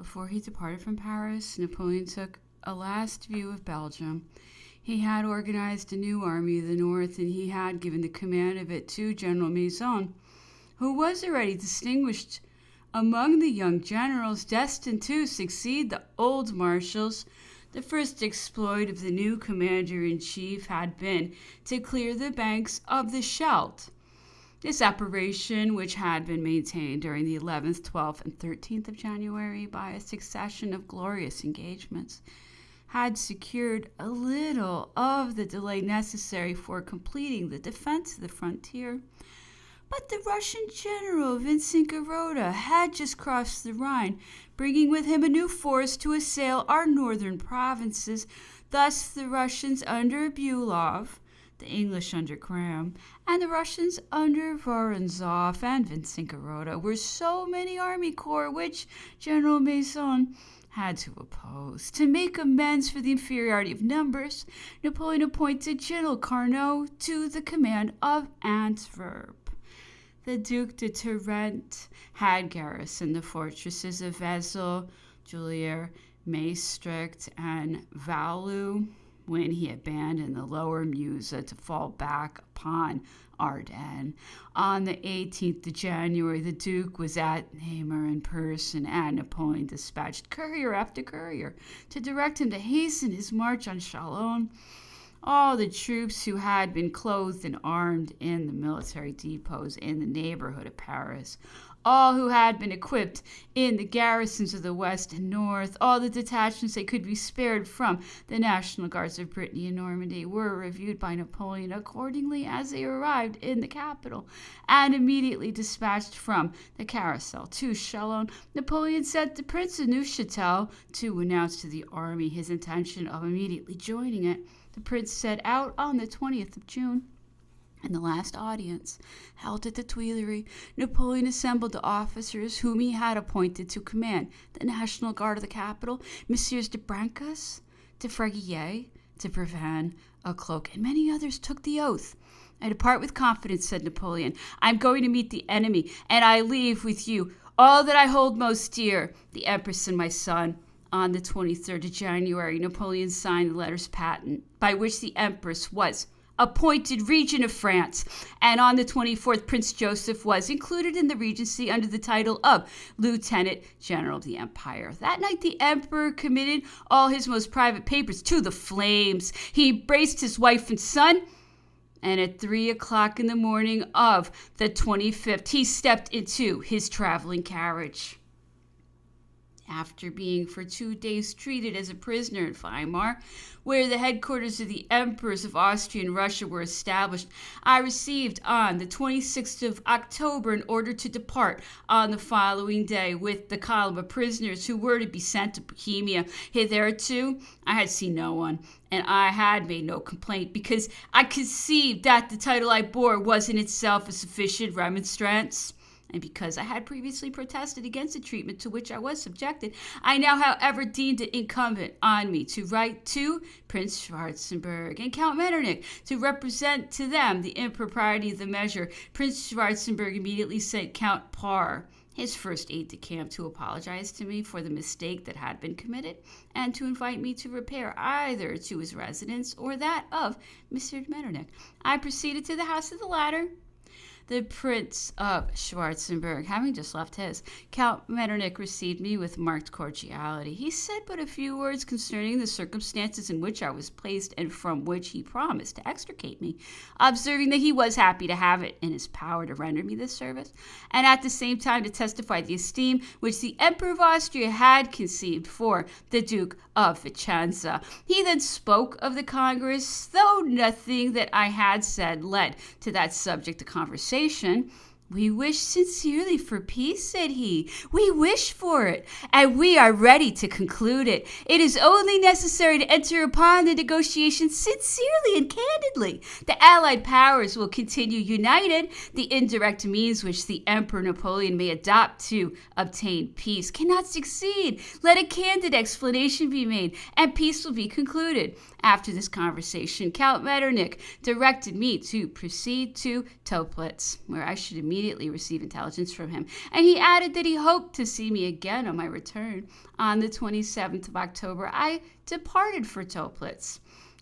before he departed from Paris, Napoleon took a last view of Belgium. He had organized a new army of the north, and he had given the command of it to General Maison, who was already distinguished among the young generals destined to succeed the old marshals. The first exploit of the new commander-in-chief had been to clear the banks of the Scheldt. This operation, which had been maintained during the 11th, 12th, and 13th of January by a succession of glorious engagements, had secured a little of the delay necessary for completing the defense of the frontier. But the Russian general Vincent Garota had just crossed the Rhine, bringing with him a new force to assail our northern provinces. Thus the Russians under Bulov, the English under Graham, and the Russians under Vorontsov and Vincent Garota were so many army corps which General Maison had to oppose. To make amends for the inferiority of numbers, Napoleon appointed General Carnot to the command of Antwerp. The Duc de Turenne had garrisoned the fortresses of Wesel, Julier, Maastricht, and Valu when he abandoned the lower Meuse to fall back upon Ardennes. On the 18th of January, the Duke was at Namur in person, and Napoleon dispatched courier after courier to direct him to hasten his march on Chalon. All the troops who had been clothed and armed in the military depots in the neighborhood of Paris, all who had been equipped in the garrisons of the west and north, all the detachments that could be spared from the National Guards of Brittany and Normandy, were reviewed by Napoleon accordingly as they arrived in the capital, and immediately dispatched from the Carousel to Chalon. Napoleon sent the Prince of Neuchâtel to announce to the army his intention of immediately joining it. The prince set out on the 20th of June. In the last audience, held at the Tuileries, Napoleon assembled the officers whom he had appointed to command the National Guard of the capital, Messieurs de Brancas, de Fraguier, de Brevan, Cloak, and many others took the oath. "I depart with confidence," said Napoleon. "I am going to meet the enemy, and I leave with you all that I hold most dear, the Empress and my son." On the 23rd of January, Napoleon signed the letters patent by which the Empress was appointed Regent of France, and on the 24th, Prince Joseph was included in the regency under the title of Lieutenant General of the Empire. That night, the Emperor committed all his most private papers to the flames. He embraced his wife and son, and at 3 o'clock in the morning of the 25th, he stepped into his traveling carriage. After being for 2 days treated as a prisoner in Weimar, where the headquarters of the emperors of Austria and Russia were established, I received on the 26th of October an order to depart on the following day with the column of prisoners who were to be sent to Bohemia. Hitherto, I had seen no one, and I had made no complaint, because I conceived that the title I bore was in itself a sufficient remonstrance. And because I had previously protested against the treatment to which I was subjected, I now, however, deemed it incumbent on me to write to Prince Schwarzenberg and Count Metternich to represent to them the impropriety of the measure. Prince Schwarzenberg immediately sent Count Parr, his first aide-de-camp, to apologize to me for the mistake that had been committed, and to invite me to repair either to his residence or that of Monsieur Metternich. I proceeded to the house of the latter. The Prince of Schwarzenberg, having just left his, Count Metternich received me with marked cordiality. He said but a few words concerning the circumstances in which I was placed, and from which he promised to extricate me, observing that he was happy to have it in his power to render me this service, and at the same time to testify the esteem which the Emperor of Austria had conceived for the Duke of Vicenza. He then spoke of the Congress, though nothing that I had said led to that subject of conversation. "We wish sincerely for peace," said he. "We wish for it, and we are ready to conclude it. It is only necessary to enter upon the negotiations sincerely and candidly. The Allied powers will continue united. The indirect means which the Emperor Napoleon may adopt to obtain peace cannot succeed. Let a candid explanation be made, and peace will be concluded." After this conversation, Count Metternich directed me to proceed to Toplitz, where I should immediately immediately receive intelligence from him, and he added that he hoped to see me again on my return. On the 27th of October, I departed for Toplitz.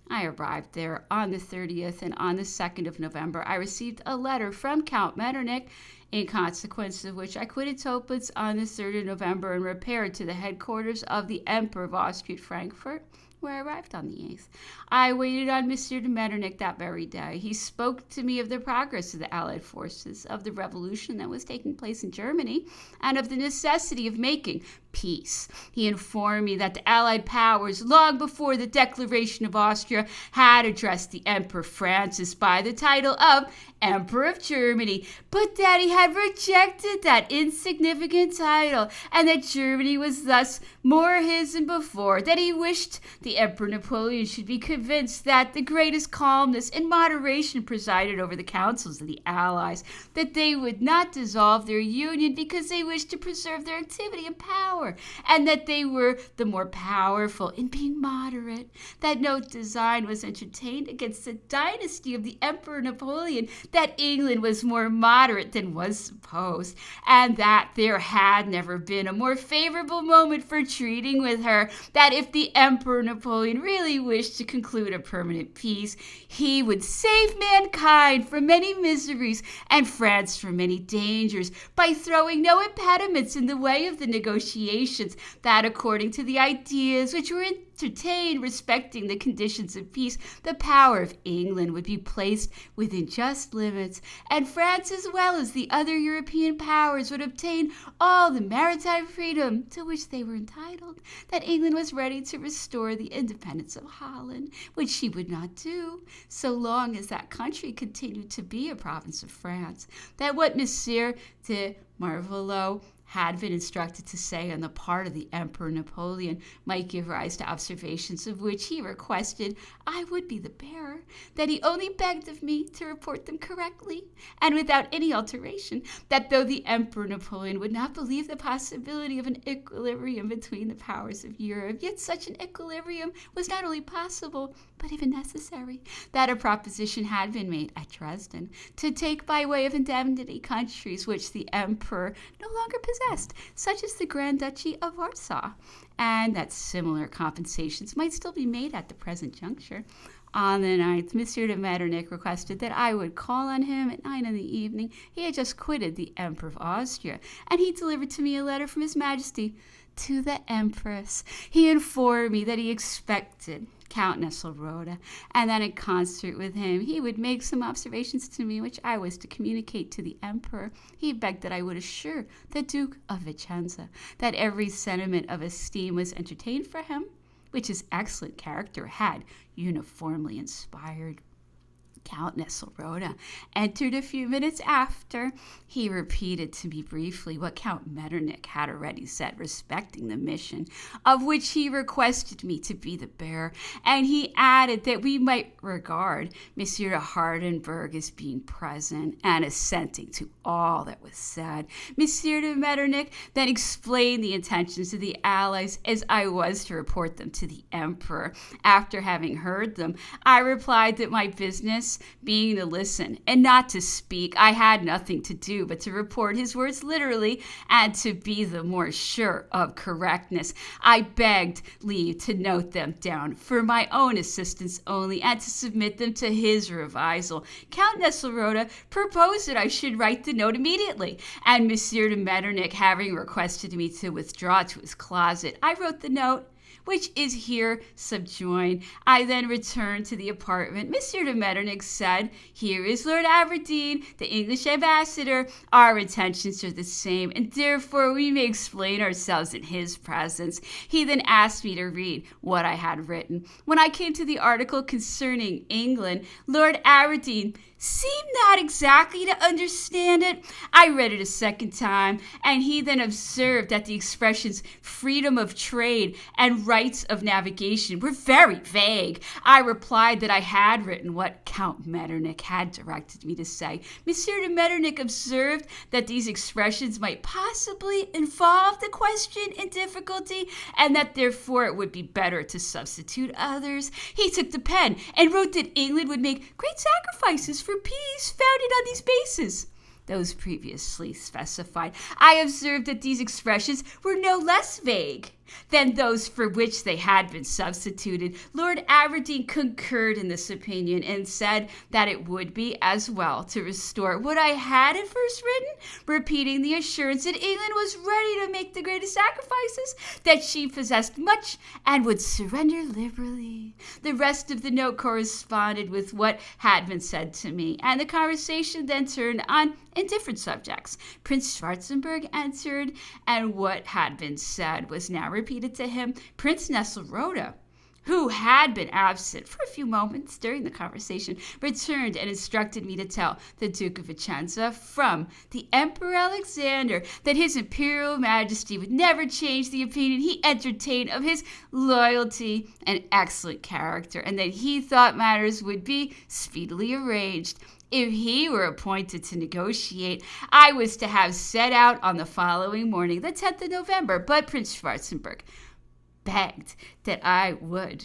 I arrived there on the 30th, and on the 2nd of November, I received a letter from Count Metternich, in consequence of which I quitted Toplitz on the 3rd of November and repaired to the headquarters of the Emperor of Austria at Frankfurt, where I arrived on the 8th. I waited on Monsieur de Metternich that very day. He spoke to me of the progress of the Allied forces, of the revolution that was taking place in Germany, and of the necessity of making peace. He informed me that the Allied powers, long before the Declaration of Austria, had addressed the Emperor Francis by the title of Emperor of Germany, but that he had rejected that insignificant title, and that Germany was thus more his than before, that he wished the Emperor Napoleon should be convinced that the greatest calmness and moderation presided over the councils of the Allies, that they would not dissolve their union because they wished to preserve their activity and power, and that they were the more powerful in being moderate, that no design was entertained against the dynasty of the Emperor Napoleon, that England was more moderate than was supposed, and that there had never been a more favorable moment for treating with her, that if the Emperor Napoleon really wished to conclude a permanent peace, he would save mankind from many miseries and France from many dangers by throwing no impediments in the way of the negotiations, that according to the ideas which were entertained respecting the conditions of peace, the power of England would be placed within just limits, and France as well as the other European powers would obtain all the maritime freedom to which they were entitled, that England was ready to restore the independence of Holland, which she would not do so long as that country continued to be a province of France, that what Monsieur de Marvolo had been instructed to say on the part of the Emperor Napoleon might give rise to observations of which he requested I would be the bearer, that he only begged of me to report them correctly and without any alteration, that though the Emperor Napoleon would not believe the possibility of an equilibrium between the powers of Europe, yet such an equilibrium was not only possible, but even necessary, that a proposition had been made at Dresden to take by way of indemnity countries which the Emperor no longer possessed, such as the Grand Duchy of Warsaw, and that similar compensations might still be made at the present juncture. On the 9th, Monsieur de Metternich requested that I would call on him at 9 in the evening. He had just quitted the Emperor of Austria, and he delivered to me a letter from His Majesty to the Empress. He informed me that he expected Count Nesselrode, and that in concert with him he would make some observations to me which I was to communicate to the Emperor. He begged that I would assure the Duke of Vicenza that every sentiment of esteem was entertained for him, which his excellent character had uniformly inspired. Count Nesselrode entered a few minutes after. He repeated to me briefly what Count Metternich had already said respecting the mission, of which he requested me to be the bearer, and he added that we might regard Monsieur de Hardenberg as being present and assenting to all that was said. Monsieur de Metternich then explained the intentions of the Allies as I was to report them to the Emperor. After having heard them, I replied that my business being to listen and not to speak, I had nothing to do but to report his words literally and to be the more sure of correctness. I begged leave to note them down for my own assistance only and to submit them to his revisal. Count Nesselrode proposed that I should write the note immediately, and Monsieur de Metternich having requested me to withdraw to his closet, I wrote the note, which is here subjoined. I then returned to the apartment. Monsieur de Metternich said, "Here is Lord Aberdeen, the English ambassador. Our intentions are the same, and therefore we may explain ourselves in his presence." He then asked me to read what I had written. When I came to the article concerning England, Lord Aberdeen seemed not exactly to understand it. I read it a second time, and he then observed that the expressions freedom of trade and rights of navigation were very vague. I replied that I had written what Count Metternich had directed me to say. Monsieur de Metternich observed that these expressions might possibly involve the question in difficulty, and that therefore it would be better to substitute others. He took the pen and wrote that England would make great sacrifices for peace founded on these bases. those previously specified. I observed that these expressions were no less vague than those for which they had been substituted. Lord Aberdeen concurred in this opinion and said that it would be as well to restore what I had at first written, repeating the assurance that England was ready to make the greatest sacrifices, that she possessed much and would surrender liberally. The rest of the note corresponded with what had been said to me, and the conversation then turned on indifferent subjects. Prince Schwarzenberg answered, and what had been said was now repeated to him. Prince Nesselrode, who had been absent for a few moments during the conversation, returned and instructed me to tell the Duke of Vicenza from the Emperor Alexander that his Imperial Majesty would never change the opinion he entertained of his loyalty and excellent character, and that he thought matters would be speedily arranged. If he were appointed to negotiate, I was to have set out on the following morning, the 10th of November, but Prince Schwarzenberg begged that I would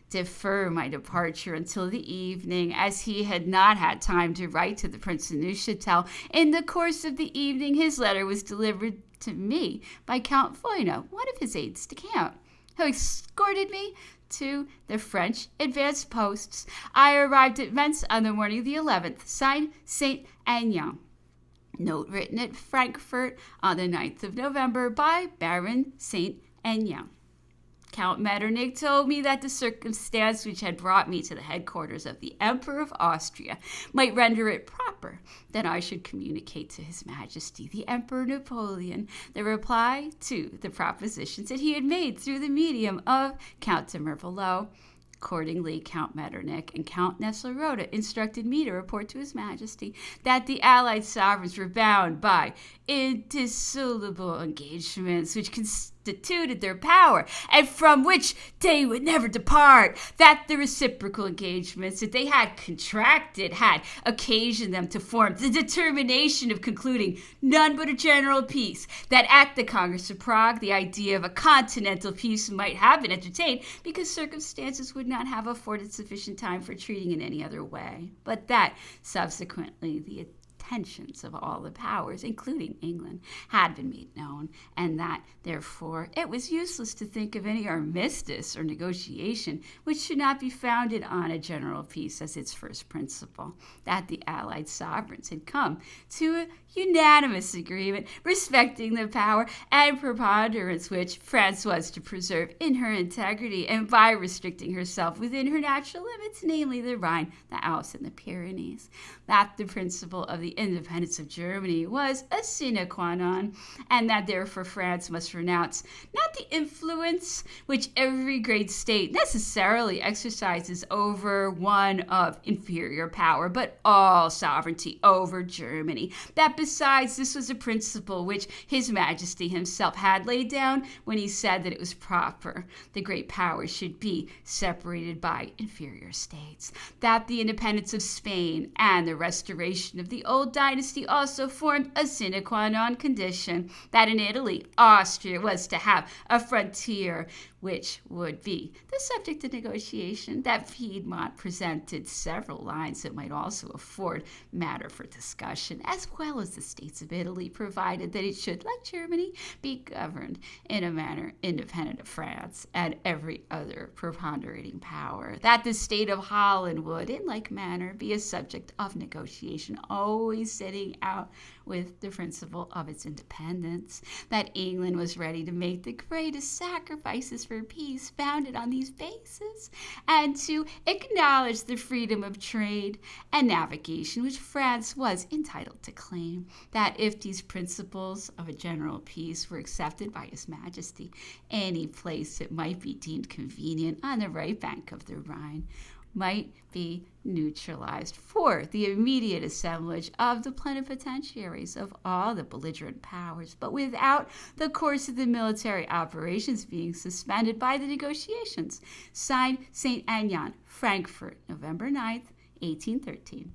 defer my departure until the evening, as he had not had time to write to the Prince of Neuchatel. In the course of the evening, his letter was delivered to me by Count Foyna, one of his aides-de-camp, who escorted me to the French advanced posts. I arrived at Metz on the morning of the 11th, signed Saint Aignan. Note written at Frankfurt on the 9th of November by Baron Saint Aignan. Count Metternich told me that the circumstance which had brought me to the headquarters of the Emperor of Austria might render it proper that I should communicate to His Majesty the Emperor Napoleon the reply to the propositions that he had made through the medium of Count de Mervelot. Accordingly, Count Metternich and Count Nesselrode instructed me to report to His Majesty that the Allied sovereigns were bound by indissoluble engagements which constituted their power, and from which they would never depart, that the reciprocal engagements that they had contracted had occasioned them to form the determination of concluding none but a general peace, that at the Congress of Prague the idea of a continental peace might have been entertained because circumstances would not have afforded sufficient time for treating in any other way, but that subsequently the intentions of all the powers, including England, had been made known, and that, therefore, it was useless to think of any armistice or negotiation which should not be founded on a general peace as its first principle, that the Allied sovereigns had come to a unanimous agreement respecting the power and preponderance which France was to preserve in her integrity, and by restricting herself within her natural limits, namely the Rhine, the Alps, and the Pyrenees, that the principle of the independence of Germany was a sine qua non, and that therefore France must renounce not the influence which every great state necessarily exercises over one of inferior power, but all sovereignty over Germany, that besides this was a principle which His Majesty himself had laid down when he said that it was proper the great powers should be separated by inferior states, that the independence of Spain and the restoration of the old dynasty also formed a sine qua non condition, that in Italy, Austria was to have a frontier which would be the subject of negotiation, that Piedmont presented several lines that might also afford matter for discussion, as well as the states of Italy, provided that it should, like Germany, be governed in a manner independent of France and every other preponderating power, that the state of Holland would, in like manner, be a subject of negotiation, always setting out with the principle of its independence, that England was ready to make the greatest sacrifices for peace founded on these bases, and to acknowledge the freedom of trade and navigation which France was entitled to claim, that if these principles of a general peace were accepted by His Majesty, any place that might be deemed convenient on the right bank of the Rhine might be neutralized for the immediate assemblage of the plenipotentiaries of all the belligerent powers, but without the course of the military operations being suspended by the negotiations. Signed, Saint Aignan, Frankfurt, November 9th, 1813.